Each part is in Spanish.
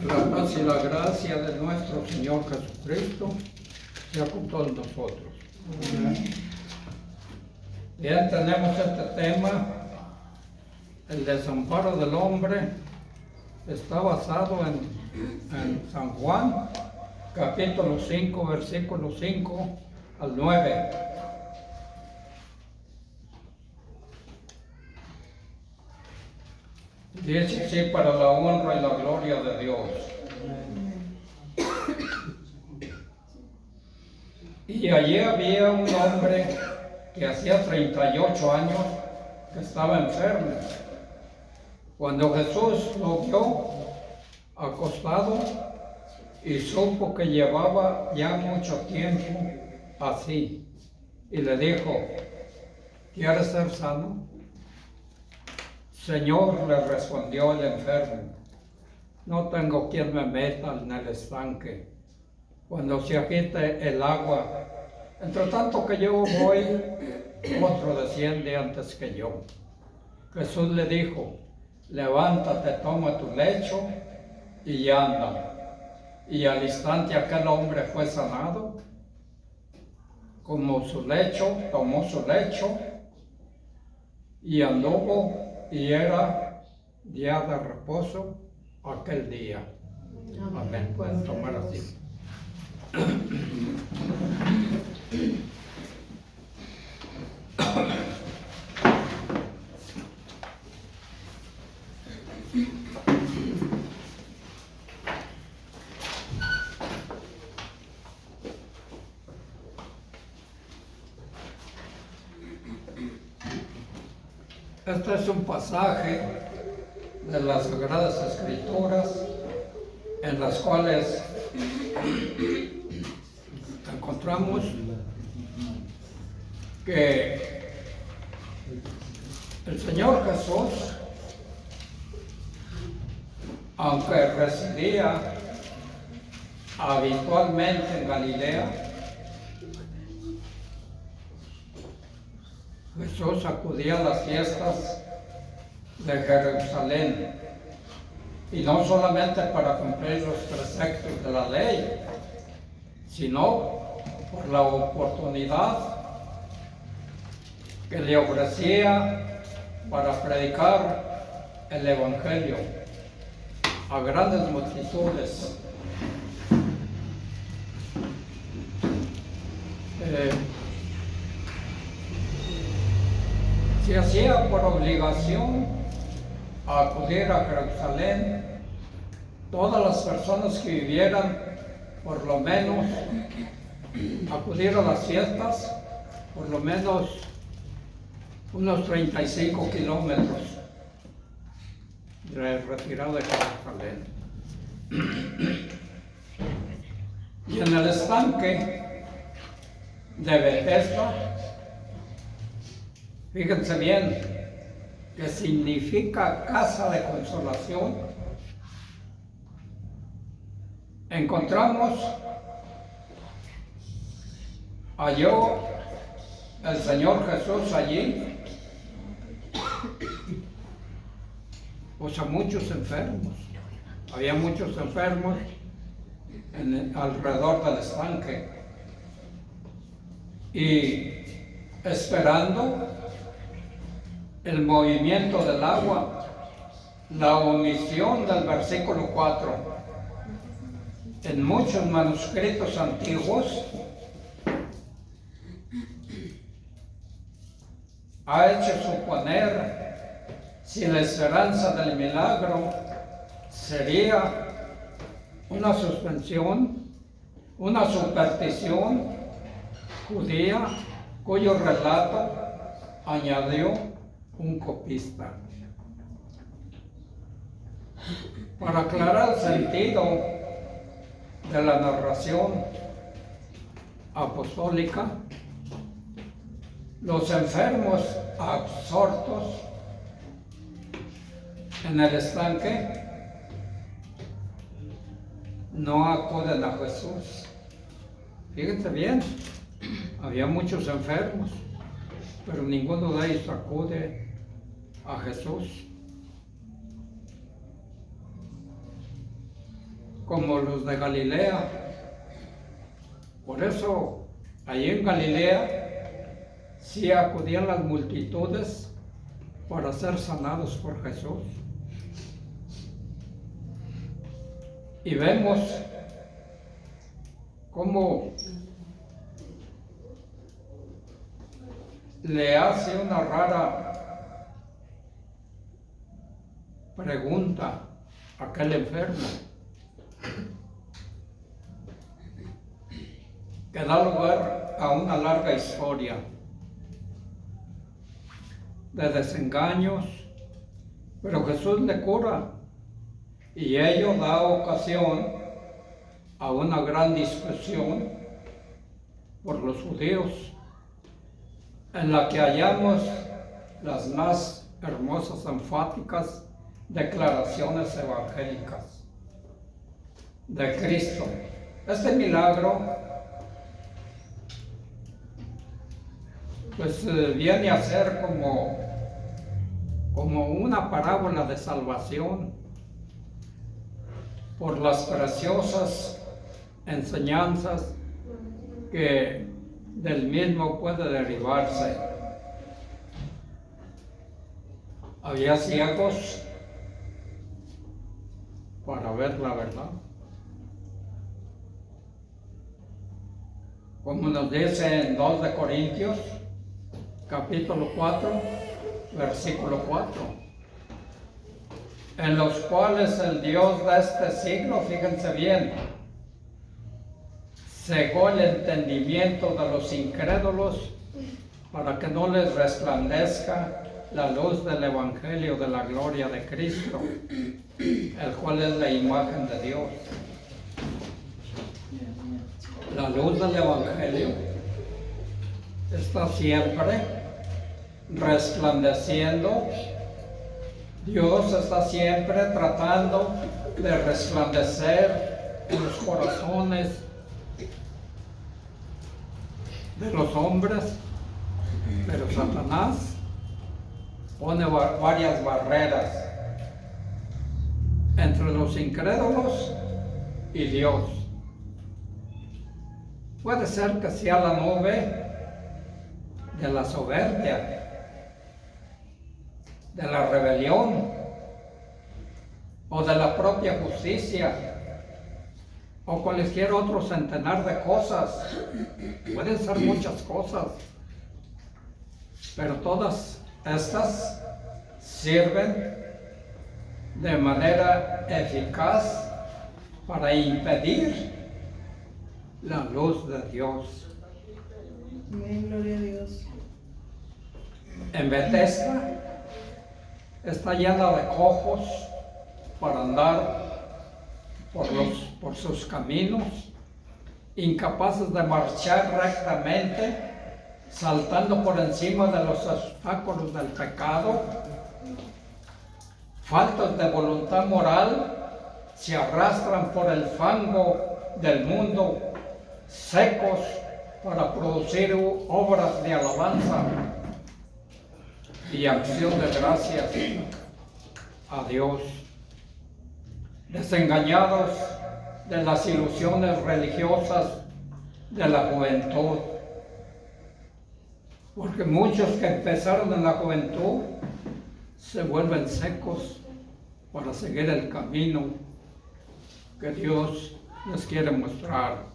La paz y la gracia de nuestro Señor Jesucristo sea con todos nosotros. Bien, tenemos este tema, el desamparo del hombre. Está basado en San Juan, capítulo 5, versículo 5 al 9. Dice así: para la honra y la gloria de Dios. Y allí había un hombre que hacía 38 años que estaba enfermo. Cuando Jesús lo vio acostado y supo que llevaba ya mucho tiempo así, y le dijo: ¿quieres ser sano? Señor, le respondió el enfermo, no tengo quien me meta en el estanque cuando se agite el agua. Entre tanto que yo voy, otro desciende antes que yo. Jesús le dijo: levántate, toma tu lecho y anda. Y al instante aquel hombre fue sanado, tomó su lecho y anduvo, y era día de reposo aquel día. Amén. Pueden tomar así. Este es un pasaje de las Sagradas Escrituras en las cuales encontramos que el Señor Jesús, aunque residía habitualmente en Galilea, Jesús acudía a las fiestas de Jerusalén, y no solamente para cumplir los preceptos de la ley, sino por la oportunidad que le ofrecía para predicar el Evangelio a grandes multitudes. Se hacía por obligación acudir a Jerusalén todas las personas que vivieran, por lo menos, acudir a las fiestas, por lo menos unos 35 kilómetros retirado de Jerusalén. Y en el estanque de Bethesda, fíjense bien, que significa casa de consolación, encontramos, halló el Señor Jesús allí, pues a muchos enfermos. Había muchos enfermos alrededor del estanque, y esperando el movimiento del agua, la omisión del versículo 4. En muchos manuscritos antiguos ha hecho suponer si la esperanza del milagro sería una suspensión, una superstición judía, cuyo relato añadió un copista. Para aclarar el sentido de la narración apostólica, los enfermos absortos en el estanque no acuden a Jesús. Fíjense bien, había muchos enfermos, pero ninguno de ellos acude a Jesús. como los de Galilea. Por eso, allí en Galilea, sí acudían las multitudes para ser sanados por Jesús. Y vemos cómo le hace una rara pregunta a aquel enfermo, que da lugar a una larga historia de desengaños, pero Jesús le cura y ello da ocasión a una gran discusión por los judíos, en la que hallamos las más hermosas, enfáticas declaraciones evangélicas de Cristo. Este milagro pues viene a ser como una parábola de salvación por las preciosas enseñanzas que del mismo puede derivarse. Había ciegos para ver la verdad, como nos dice en 2 de Corintios, capítulo 4, versículo 4, en los cuales el Dios de este siglo, fíjense bien, cegó el entendimiento de los incrédulos para que no les resplandezca la luz del Evangelio de la gloria de Cristo, el cual es la imagen de Dios. La luz del Evangelio está siempre resplandeciendo. Dios está siempre tratando de resplandecer en los corazones de los hombres, pero Satanás pone varias barreras entre los incrédulos y Dios. Puede ser que sea la nube de la soberbia, de la rebelión o de la propia justicia o cualquier otro centenar de cosas. Pueden ser muchas cosas, pero todas estas sirven de manera eficaz para impedir la luz de Dios. Amén, gloria a Dios. En Bethesda está llena de cojos para andar por sus caminos, incapaces de marchar rectamente, saltando por encima de los obstáculos del pecado, faltos de voluntad moral, se arrastran por el fango del mundo, secos para producir obras de alabanza y acción de gracias a Dios, desengañados de las ilusiones religiosas de la juventud, porque muchos que empezaron en la juventud se vuelven secos para seguir el camino que Dios les quiere mostrar.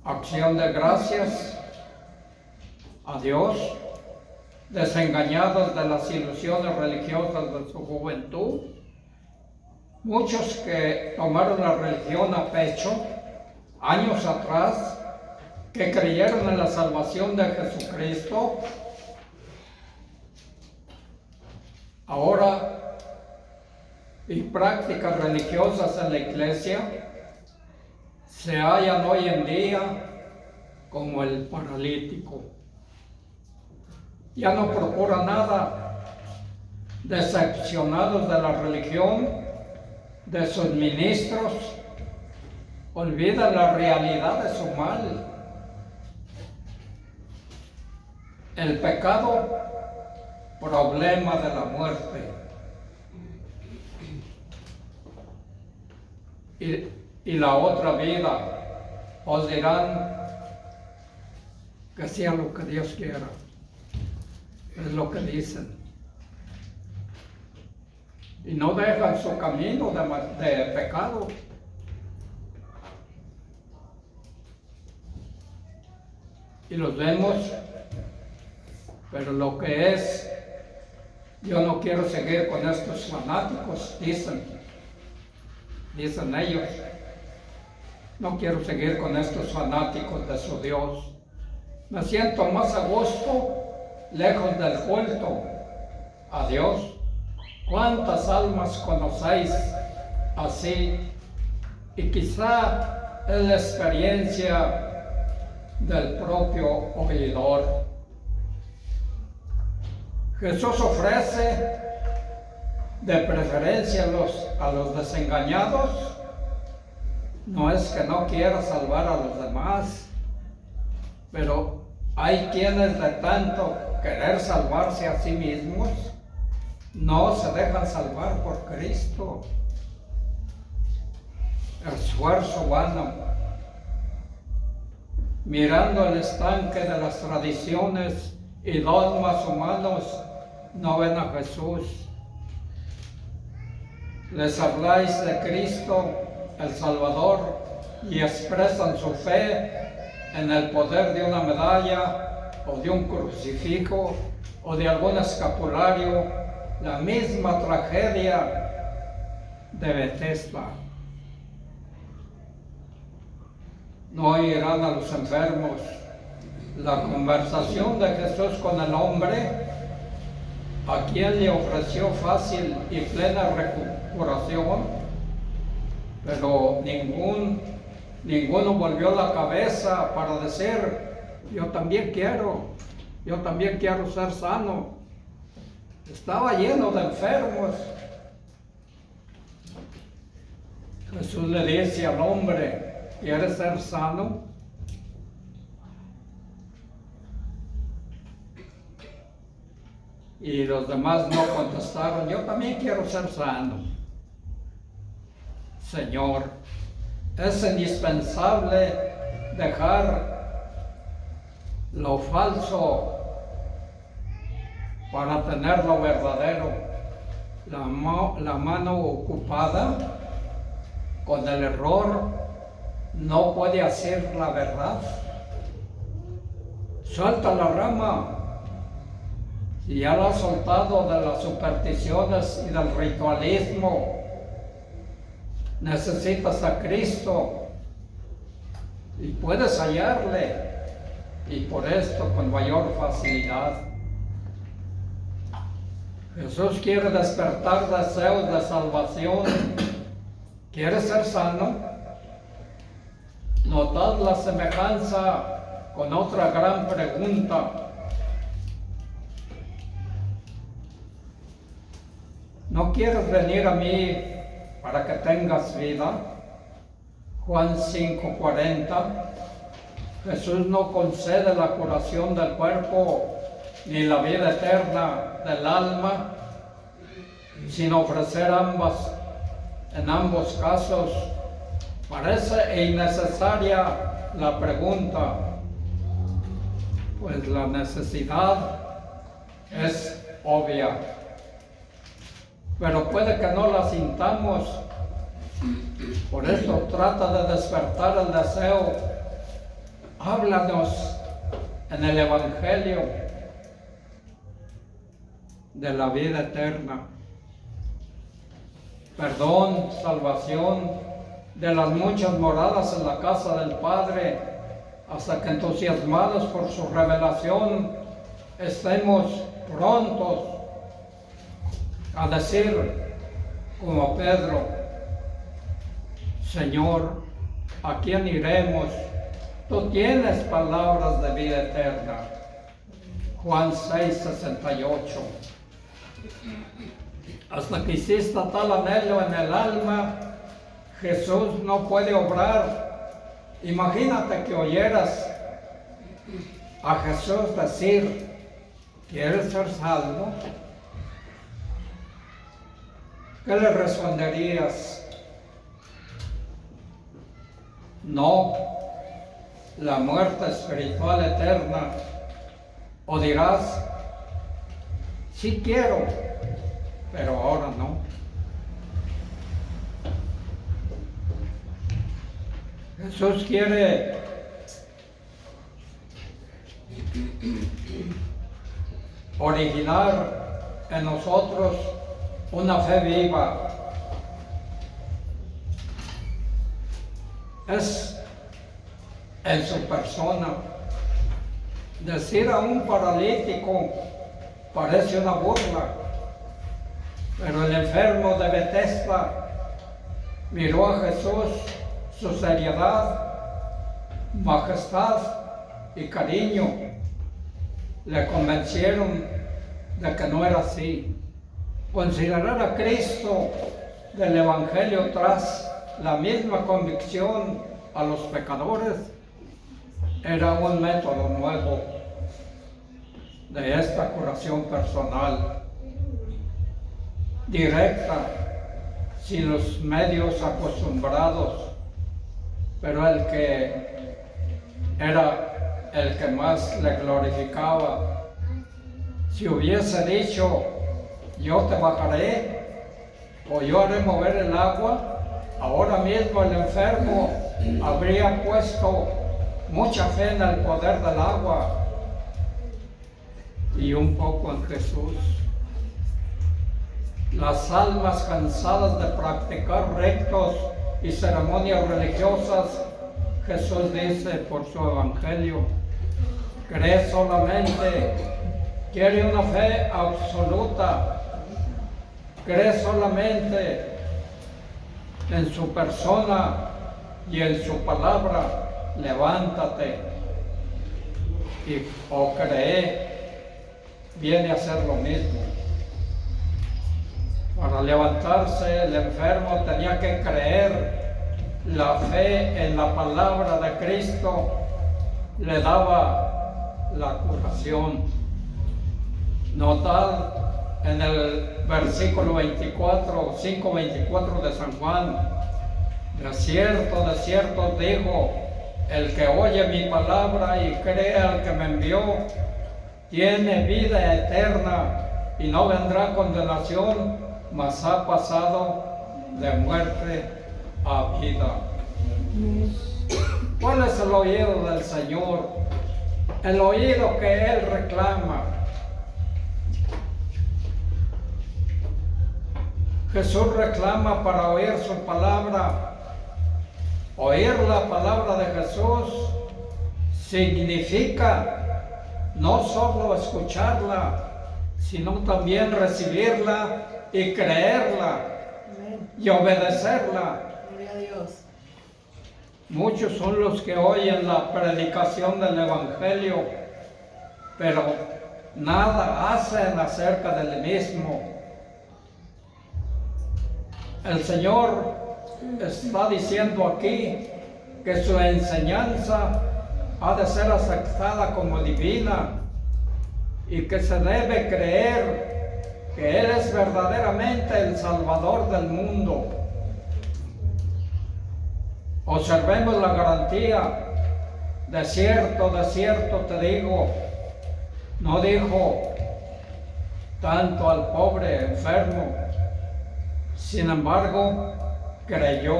Acción de gracias a Dios, desengañados de las ilusiones religiosas de su juventud. Muchos que tomaron la religión a pecho años atrás, que creyeron en la salvación de Jesucristo, ahora y prácticas religiosas en la iglesia se hallan hoy en día como el paralítico. Ya no procura nada, decepcionados de la religión, de sus ministros, olvidan la realidad de su mal. El pecado, problema de la muerte. y la otra vida, os dirán que sea lo que Dios quiera. Es lo que dicen. Y no dejan su camino de pecado. Y los vemos, pero lo que es, yo no quiero seguir con estos fanáticos, dicen ellos. No quiero seguir con estos fanáticos de su Dios. Me siento más a gusto lejos del culto a Dios. ¿Cuántas almas conocéis así? Y quizá es la experiencia del propio oidor. Jesús ofrece de preferencia a los desengañados. No es que no quiera salvar a los demás, pero hay quienes de tanto querer salvarse a sí mismos, no se dejan salvar por Cristo. Esfuerzo vano, mirando el estanque de las tradiciones y dogmas humanos, no ven a Jesús. Les habláis de Cristo, el Salvador, y expresan su fe en el poder de una medalla o de un crucifijo o de algún escapulario, la misma tragedia de Bethesda. No oirán a los enfermos. La conversación de Jesús con el hombre, a quien le ofreció fácil y plena recuperación, pero ninguno volvió la cabeza para decir, yo también quiero ser sano. Estaba lleno de enfermos. Jesús le dice al hombre, ¿quieres ser sano? Y los demás no contestaron, yo también quiero ser sano. Señor, es indispensable dejar lo falso para tener lo verdadero. La mano ocupada con el error no puede hacer la verdad. Suelta la rama. Si ya la has soltado de las supersticiones y del ritualismo, necesitas a Cristo y puedes hallarle, y por esto con mayor facilidad. Jesús quiere despertar deseos de salvación. ¿Quieres ser sano? Notad la semejanza con otra gran pregunta. ¿No quieres venir a mí para que tengas vida? Juan 5:40. Jesús no concede la curación del cuerpo ni la vida eterna del alma, sin ofrecer ambas. En ambos casos parece innecesaria la pregunta, pues la necesidad es obvia. Pero puede que no la sintamos. Por eso trata de despertar el deseo. Háblanos en el Evangelio de la vida eterna. Perdón, salvación, de las muchas moradas en la casa del Padre, hasta que entusiasmados por su revelación estemos prontos a decir como Pedro, Señor, ¿a quién iremos? Tú tienes palabras de vida eterna. Juan 6:68. Hasta que hiciste tal anhelo en el alma, Jesús no puede obrar. Imagínate que oyeras a Jesús decir, ¿quieres ser salvo? ¿Qué le responderías? no la muerte espiritual eterna. O dirás, sí quiero, pero ahora no. Jesús quiere originar en nosotros una fe viva. Es en su persona. Decir a un paralítico parece una burla, pero el enfermo de Betesda miró a Jesús, su seriedad, majestad y cariño le convencieron de que no era así. Considerar a Cristo del Evangelio tras la misma convicción a los pecadores era un método nuevo de esta curación personal, directa, sin los medios acostumbrados, pero el que era el que más le glorificaba. Si hubiese dicho, yo te bajaré o yo haré mover el agua, ahora mismo el enfermo habría puesto mucha fe en el poder del agua y un poco en Jesús. Las almas cansadas de practicar ritos y ceremonias religiosas, Jesús dice por su evangelio, cree solamente, quiere una fe absoluta, cree solamente en su persona y en su palabra, levántate, o cree, viene a ser lo mismo. Para levantarse el enfermo tenía que creer. La fe en la palabra de Cristo le daba la curación. Notad en el versículo 24, 5:24 de San Juan, de cierto os digo, el que oye mi palabra y cree al que me envió, tiene vida eterna y no vendrá condenación, mas ha pasado de muerte a vida. ¿Cuál es el oído del Señor? El oído que Él reclama. Jesús reclama para oír su palabra. Oír la palabra de Jesús significa no solo escucharla, sino también recibirla y creerla. Amén. Y obedecerla. Gloria a Dios. Muchos son los que oyen la predicación del Evangelio, pero nada hacen acerca del mismo. El Señor está diciendo aquí que su enseñanza ha de ser aceptada como divina y que se debe creer que Él es verdaderamente el Salvador del mundo. Observemos la garantía. De cierto te digo, no dijo tanto al pobre enfermo, sin embargo, creyó.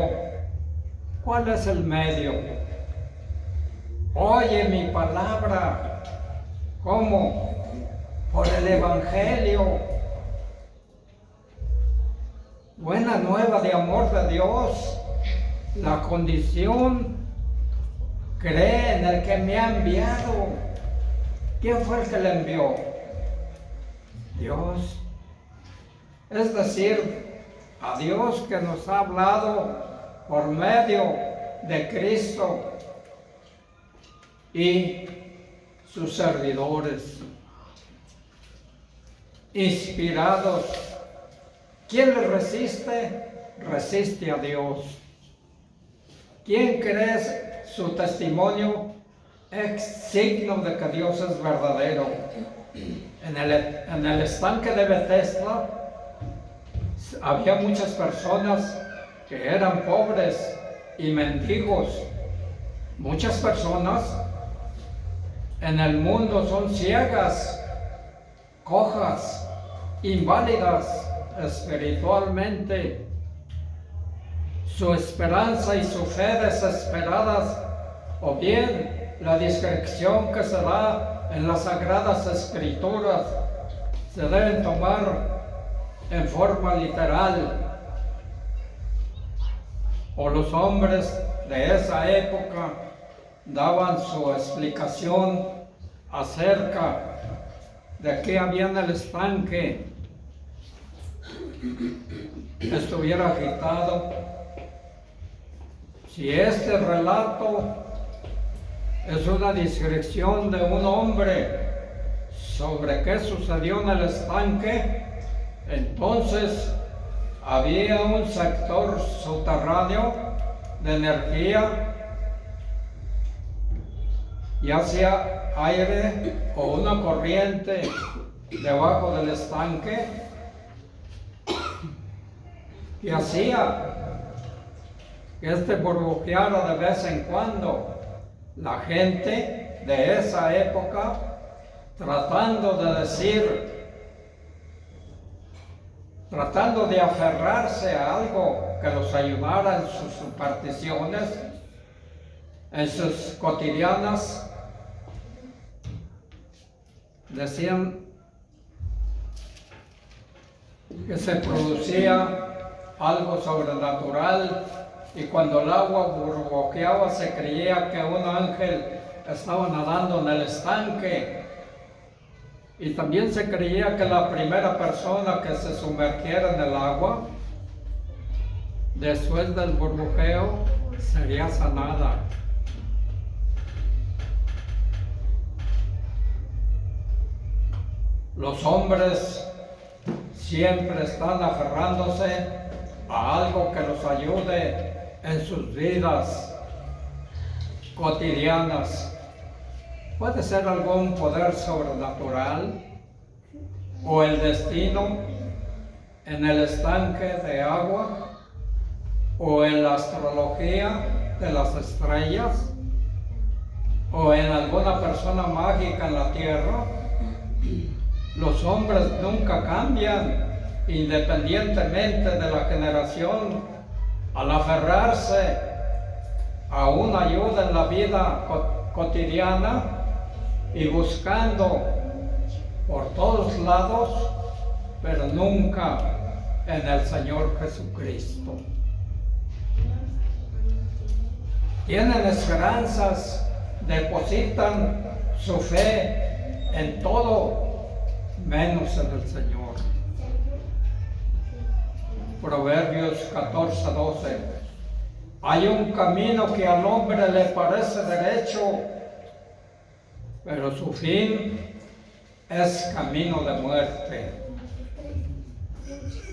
¿Cuál es el medio? Oye mi palabra. ¿Cómo? Por el Evangelio. Buena nueva de amor de Dios. La condición, cree en el que me ha enviado. ¿Quién fue el que le envió? Dios. Es decir, a Dios que nos ha hablado por medio de Cristo y sus servidores, inspirados. ¿Quién le resiste? Resiste a Dios. ¿Quién cree su testimonio? Es signo de que Dios es verdadero. En el estanque de Betesda había muchas personas que eran pobres y mendigos, Muchas personas en el mundo son ciegas, cojas, inválidas espiritualmente. Su esperanza y su fe desesperadas, o bien la discreción que se da en las Sagradas Escrituras, se deben tomar en forma literal. O los hombres de esa época daban su explicación acerca de qué había en el estanque. Estuviera agitado. Si este relato es una descripción de un hombre sobre qué sucedió en el estanque, entonces había un sector subterráneo de energía, ya sea aire o una corriente debajo del estanque, y hacía que burbujeara de vez en cuando. La gente de esa época, tratando de aferrarse a algo que los ayudara en sus supersticiones, en sus cotidianas, decían que se producía algo sobrenatural, y cuando el agua burbujeaba se creía que un ángel estaba nadando en el estanque, y también se creía que la primera persona que se sumergiera en el agua después del burbujeo sería sanada. Los hombres siempre están aferrándose a algo que los ayude en sus vidas cotidianas. Puede ser algún poder sobrenatural o el destino en el estanque de agua o en la astrología de las estrellas o en alguna persona mágica en la tierra. Los hombres nunca cambian, independientemente de la generación, al aferrarse a una ayuda en la vida cotidiana y buscando por todos lados, pero nunca en el Señor Jesucristo. Tienen esperanzas, depositan su fe en todo menos en el Señor. Proverbios 14:12. Hay un camino que al hombre le parece derecho, pero su fin es camino de muerte.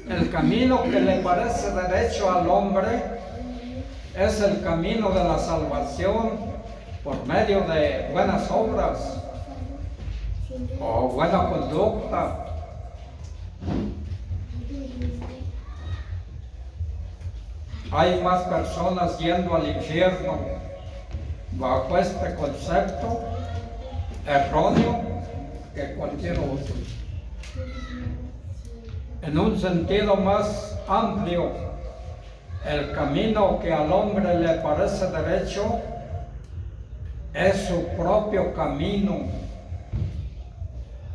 El camino que le parece derecho al hombre es el camino de la salvación por medio de buenas obras o buena conducta. Hay más personas yendo al infierno bajo este concepto erróneo que cualquier otro. En un sentido más amplio, el camino que al hombre le parece derecho es su propio camino,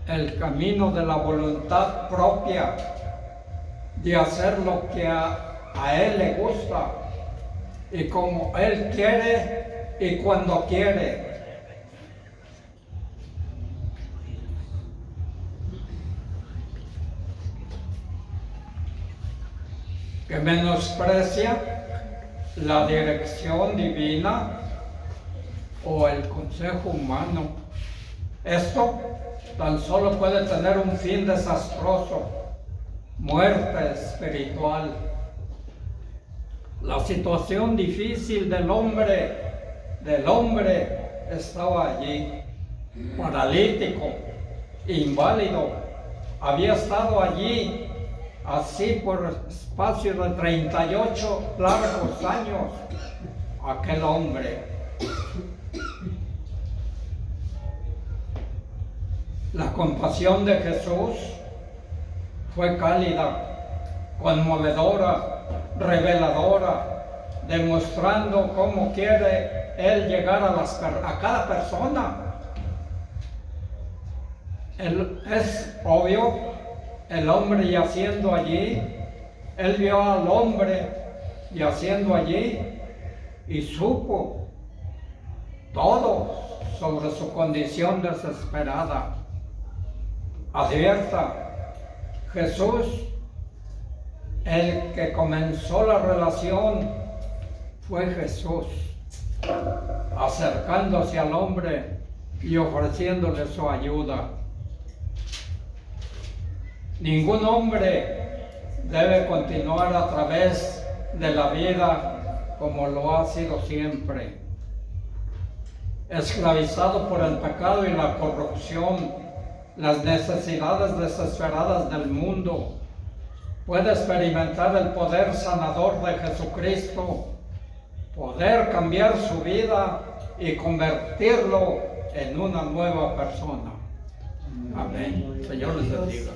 el camino de la voluntad propia, de hacer lo que a él le gusta y como él quiere y cuando quiere. Que menosprecia la dirección divina o el consejo humano. Esto tan solo puede tener un fin desastroso: muerte espiritual. La situación difícil del hombre estaba allí, paralítico, inválido. Había estado allí así por espacio de 38 largos años, aquel hombre. La compasión de Jesús fue cálida, conmovedora, reveladora, demostrando cómo quiere Él llegar a cada persona. Es obvio, el hombre yaciendo allí, Él vio al hombre yaciendo allí y supo todo sobre su condición desesperada. Advierta, Jesús, el que comenzó la relación, fue Jesús, acercándose al hombre y ofreciéndole su ayuda. Ningún hombre debe continuar a través de la vida como lo ha sido siempre, esclavizado por el pecado y la corrupción, las necesidades desesperadas del mundo. Puede experimentar el poder sanador de Jesucristo, poder cambiar su vida y convertirlo en una nueva persona. Amén. Señor les bendiga.